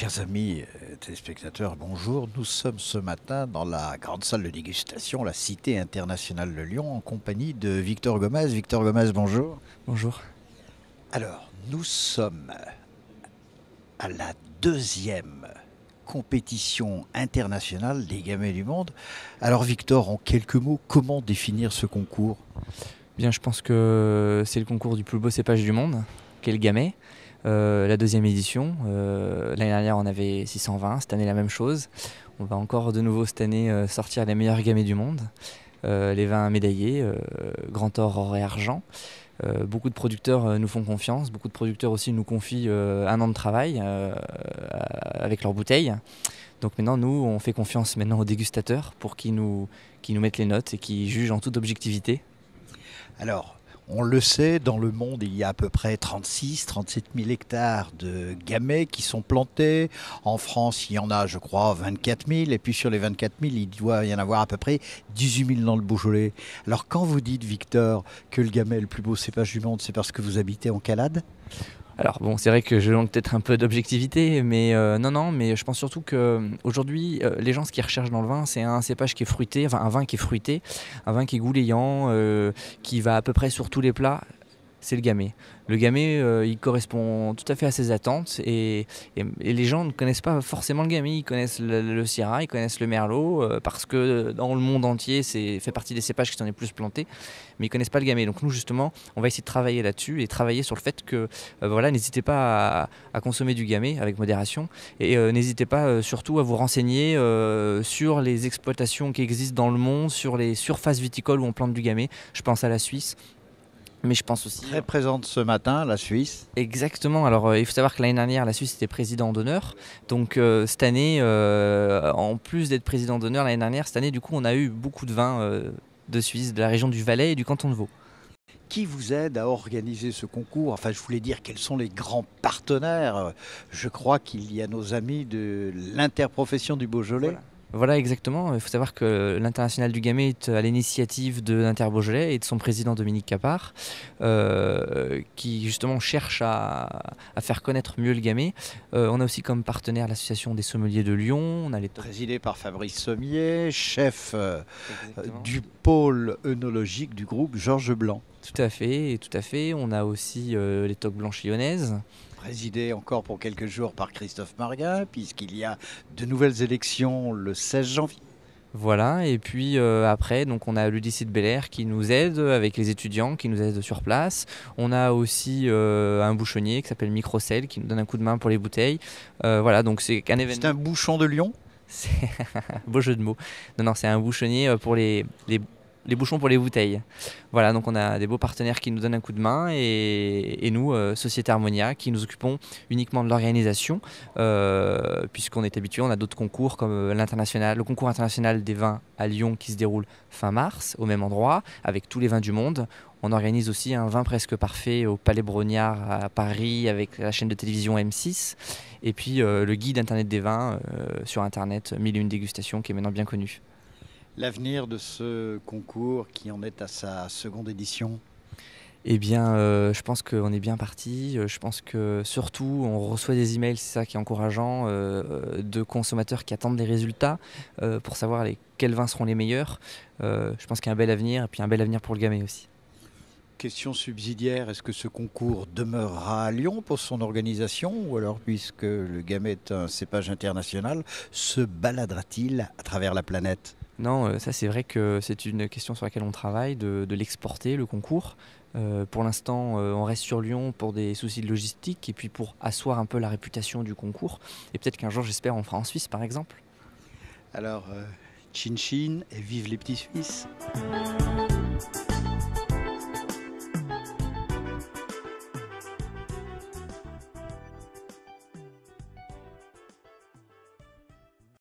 Chers amis téléspectateurs, bonjour. Nous sommes ce matin dans la grande salle de dégustation, la Cité internationale de Lyon, en compagnie de Victor Gomez. Victor Gomez, bonjour. Bonjour. Alors, nous sommes à la deuxième compétition internationale des gamets du monde. Alors Victor, en quelques mots, comment définir ce concours? Bien, je pense que c'est le concours du plus beau cépage du monde, qui est le gamay. La deuxième édition. L'année dernière, on avait 620. Cette année, la même chose. On va encore de nouveau cette année sortir les meilleurs gamets du monde. Les vins médaillés, grand or et argent. Beaucoup de producteurs nous font confiance. Beaucoup de producteurs aussi nous confient un an de travail avec leurs bouteilles. Donc maintenant, nous, on fait confiance maintenant aux dégustateurs pour qu'ils nous mettent les notes et qu'ils jugent en toute objectivité. Alors, on le sait, dans le monde, il y a à peu près 36-37 000 hectares de gamets qui sont plantés. En France, il y en a, je crois, 24 000. Et puis sur les 24 000, il doit y en avoir à peu près 18 000 dans le Beaujolais. Alors quand vous dites, Victor, que le gamay est le plus beau cépage du monde, c'est parce que vous habitez en Calade ? Alors bon, c'est vrai que je manque peut-être un peu d'objectivité, mais non, mais je pense surtout qu'aujourd'hui, les gens, ce qu'ils recherchent dans le vin, c'est un cépage qui est fruité, enfin un vin qui est fruité, un vin qui est goulayant, qui va à peu près sur tous les plats. C'est le gamay. Le gamay, il correspond tout à fait à ses attentes et les gens ne connaissent pas forcément le gamay. Ils connaissent le Syrah, ils connaissent le Merlot parce que dans le monde entier, c'est fait partie des cépages qui sont les plus plantés, mais ils connaissent pas le gamay. Donc nous, justement, on va essayer de travailler là-dessus et travailler sur le fait que voilà, n'hésitez pas à consommer du gamay avec modération et n'hésitez pas surtout à vous renseigner sur les exploitations qui existent dans le monde, sur les surfaces viticoles où on plante du gamay. Je pense à la Suisse. Mais je pense aussi... Très présente ce matin, la Suisse. Exactement. Alors, il faut savoir que l'année dernière, la Suisse était président d'honneur. Donc, cette année, en plus d'être président d'honneur l'année dernière, cette année, du coup, on a eu beaucoup de vins de Suisse, de la région du Valais et du canton de Vaud. Qui vous aide à organiser ce concours? Enfin, je voulais dire, quels sont les grands partenaires? Je crois qu'il y a nos amis de l'interprofession du Beaujolais. Voilà, exactement. Il faut savoir que l'International du Gamay est à l'initiative de l'Inter-Beaujolais et de son président Dominique Capard, qui justement cherche à faire connaître mieux le gamay. On a aussi comme partenaire l'association des sommeliers de Lyon. On a Présidé par Fabrice Sommier, chef du pôle œnologique du groupe Georges Blanc. Tout à fait. On a aussi les toques blanches lyonnaises. Présidé encore pour quelques jours par Christophe Marguin, puisqu'il y a de nouvelles élections le 16 janvier. Voilà, et puis après, donc on a l'UDC de Bel-Air qui nous aide avec les étudiants, qui nous aide sur place. On a aussi un bouchonnier qui s'appelle Microcell qui nous donne un coup de main pour les bouteilles. Voilà, donc c'est un événement. C'est un bouchon de Lyon? C'est beau jeu de mots. Non, c'est un bouchonnier pour les bouchons pour les bouteilles. Voilà, donc on a des beaux partenaires qui nous donnent un coup de main et nous, Société Harmonia, qui nous occupons uniquement de l'organisation, puisqu'on est habitué, on a d'autres concours comme le concours international des vins à Lyon qui se déroule fin mars, au même endroit, avec tous les vins du monde. On organise aussi un vin presque parfait au Palais Brognard à Paris avec la chaîne de télévision M6. Et puis le guide internet des vins sur internet, 1001 dégustations, qui est maintenant bien connu. L'avenir de ce concours qui en est à sa seconde édition? Eh bien, je pense qu'on est bien parti. Je pense que surtout, on reçoit des emails, c'est ça qui est encourageant, de consommateurs qui attendent des résultats pour savoir quels vins seront les meilleurs. Je pense qu'il y a un bel avenir et puis un bel avenir pour le gamay aussi. Question subsidiaire, est-ce que ce concours demeurera à Lyon pour son organisation ou alors, puisque le gamay est un cépage international, se baladera-t-il à travers la planète? Non, ça c'est vrai que c'est une question sur laquelle on travaille, de l'exporter, le concours. Pour l'instant, on reste sur Lyon pour des soucis de logistique et puis pour asseoir un peu la réputation du concours. Et peut-être qu'un jour, j'espère, on fera en Suisse par exemple. Alors, chin chin et vive les petits Suisses!